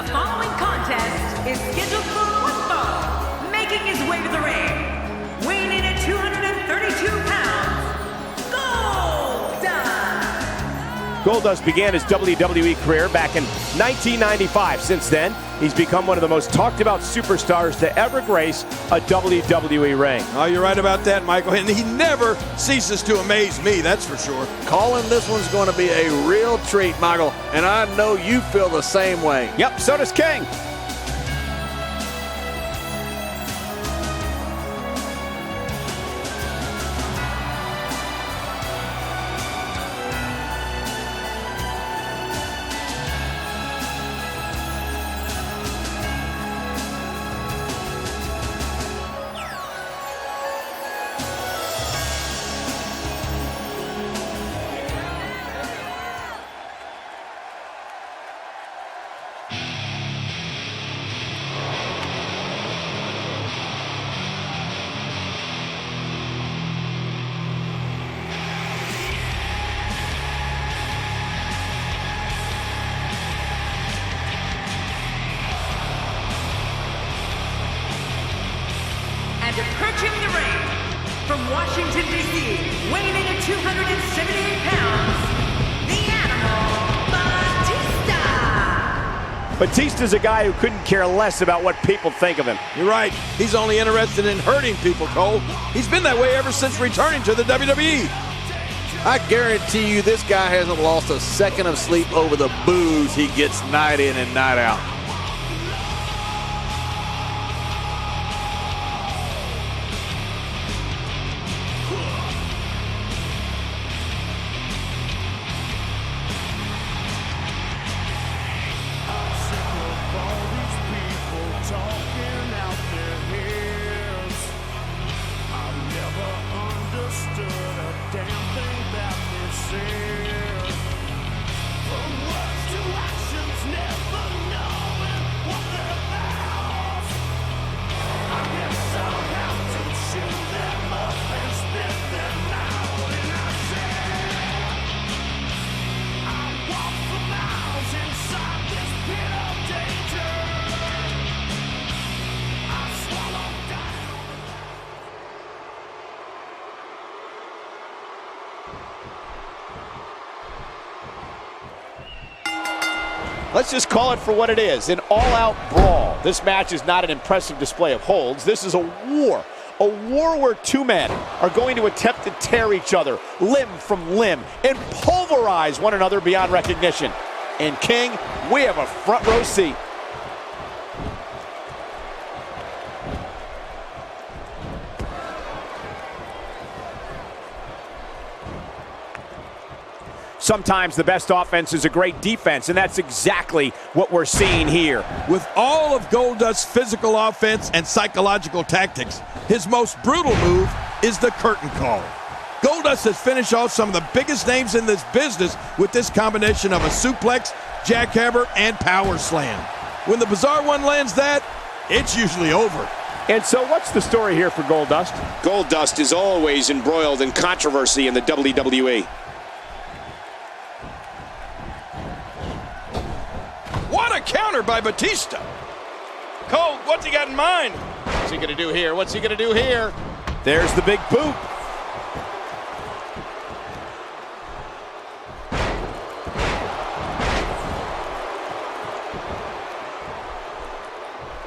The following contest is scheduled for one fall. Making his way to the ring, weighing in at 232 pounds, Goldust. Goldust began his WWE career back in 1995. Since then, he's become one of the most talked about superstars to ever grace a WWE ring. Oh, you're right about that, Michael. And he never ceases to amaze me, that's for sure. Calling this one's going to be a real treat, Michael. And I know you feel the same way. Yep, so does King. And approaching the ring, from Washington, D.C., weighing in at 278 pounds, the Animal, Batista! Batista's a guy who couldn't care less about what people think of him. You're right. He's only interested in hurting people, Cole. He's been that way ever since returning to the WWE. I guarantee you this guy hasn't lost a second of sleep over the boos he gets night in and night out. Let's just call it for what it is, an all-out brawl. This match is not an impressive display of holds. This is a war where two men are going to attempt to tear each other limb from limb and pulverize one another beyond recognition. And King, we have a front row seat. Sometimes the best offense is a great defense, and that's exactly what we're seeing here. With all of Goldust's physical offense and psychological tactics, his most brutal move is the curtain call. Goldust has finished off some of the biggest names in this business with this combination of a suplex, jackhammer, and power slam. When the bizarre one lands that, it's usually over. And so what's the story here for Goldust? Goldust is always embroiled in controversy in the WWE. What a counter by Batista. Cole, what's he got in mind? What's he gonna do here? What's he gonna do here? There's the big boot.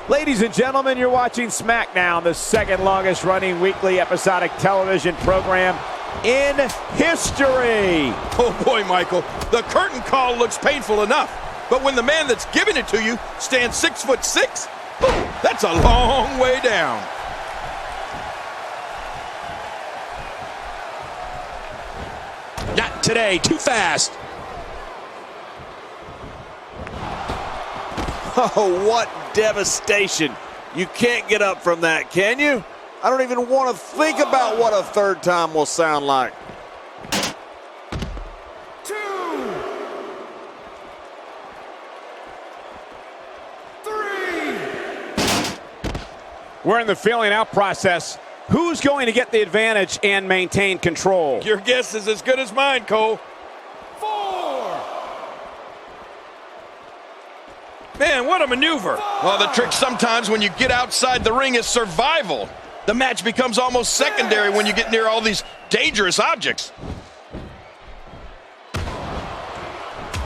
Ladies and gentlemen, you're watching SmackDown, the second longest running weekly episodic television program in history. Oh boy, Michael, the curtain call looks painful enough. But when the man that's giving it to you stands 6'6", that's a long way down. Not today, too fast. Oh, what devastation. You can't get up from that, can you? I don't even want to think about what a third time will sound like. We're in the feeling out process. Who's going to get the advantage and maintain control? Your guess is as good as mine, Cole. 4, Man, what a maneuver. Well, the trick sometimes when you get outside the ring is survival. The match becomes almost secondary when you get near all these dangerous objects.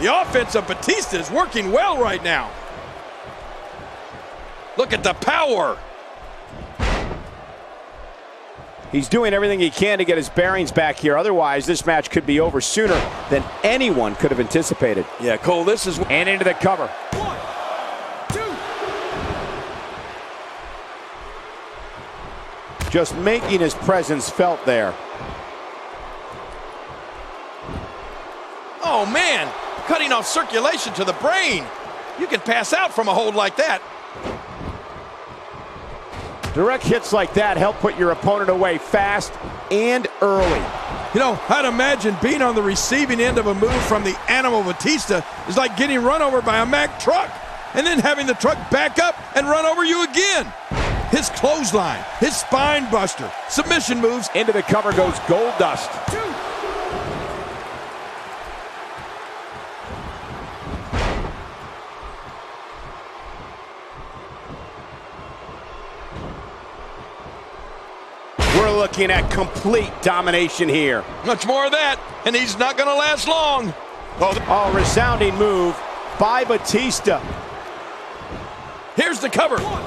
The offense of Batista is working well right now. Look at the power. He's doing everything he can to get his bearings back here. Otherwise, this match could be over sooner than anyone could have anticipated. Yeah, Cole, this is... And into the cover. 1, 2. Just making his presence felt there. Oh, man. Cutting off circulation to the brain. You can pass out from a hold like that. Direct hits like that help put your opponent away fast and early. You know, I'd imagine being on the receiving end of a move from the Animal Batista is like getting run over by a Mack truck and then having the truck back up and run over you again. His clothesline, his spine buster, submission moves. Into the cover goes Gold Dust. 2. We're looking at complete domination here. Much more of that, and he's not going to last long. Oh, resounding move by Batista. Here's the cover. 1,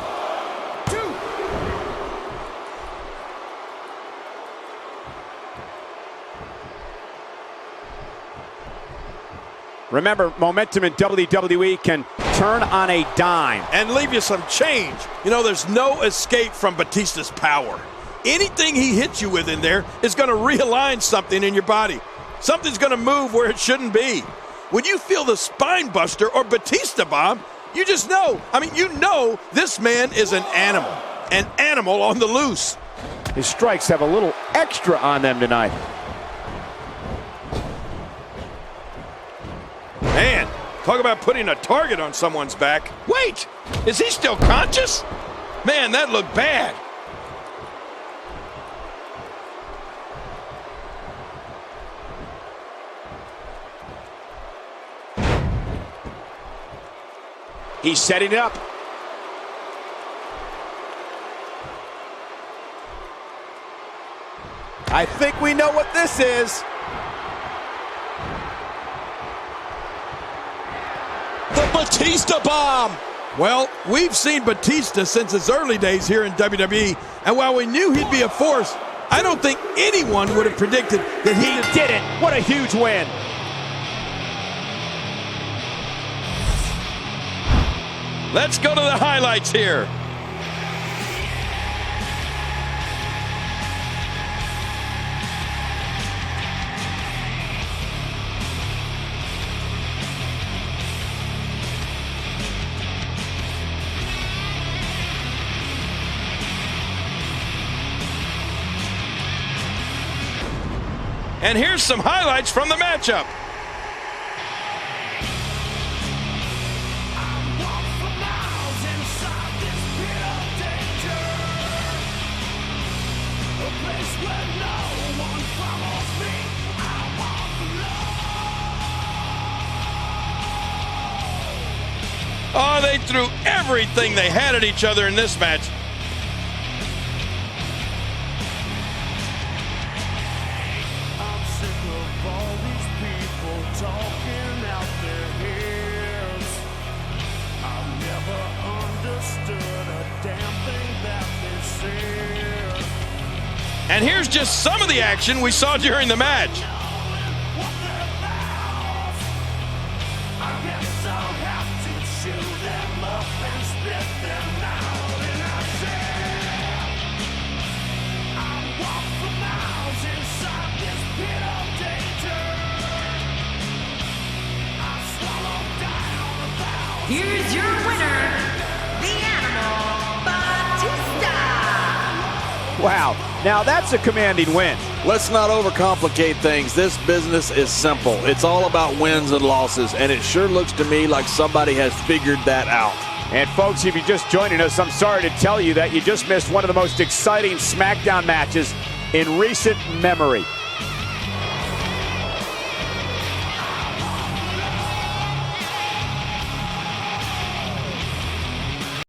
2. Remember, momentum in WWE can turn on a dime. And leave you some change. You know, there's no escape from Batista's power. Anything he hits you with in there is going to realign something in your body. Something's going to move where it shouldn't be. When you feel the spine buster or Batista bomb, you just know. I mean, you know this man is an animal on the loose. His strikes have a little extra on them tonight. Man, talk about putting a target on someone's back. Wait, is he still conscious? Man, that looked bad. He's setting it up. I think we know what this is. The Batista bomb. Well, we've seen Batista since his early days here in WWE, and while we knew he'd be a force, I don't think anyone would have predicted that He did it. What a huge win. Let's go to the highlights here. And here's some highlights from the matchup. Oh, they threw everything they had at each other in this match. I'm sick of all these people talking out their heads. I've never understood a damn thing that they said. And here's just some of the action we saw during the match. What their mouths. I guess I'll have to chew them up and spit them out. And I said, I walk for miles inside this pit of danger. I swallow down about. Here's your winner, the Animal Batista. Wow. Now that's a commanding win. Let's not overcomplicate things. This business is simple. It's all about wins and losses, and it sure looks to me like somebody has figured that out. And folks, if you're just joining us, I'm sorry to tell you that you just missed one of the most exciting SmackDown matches in recent memory.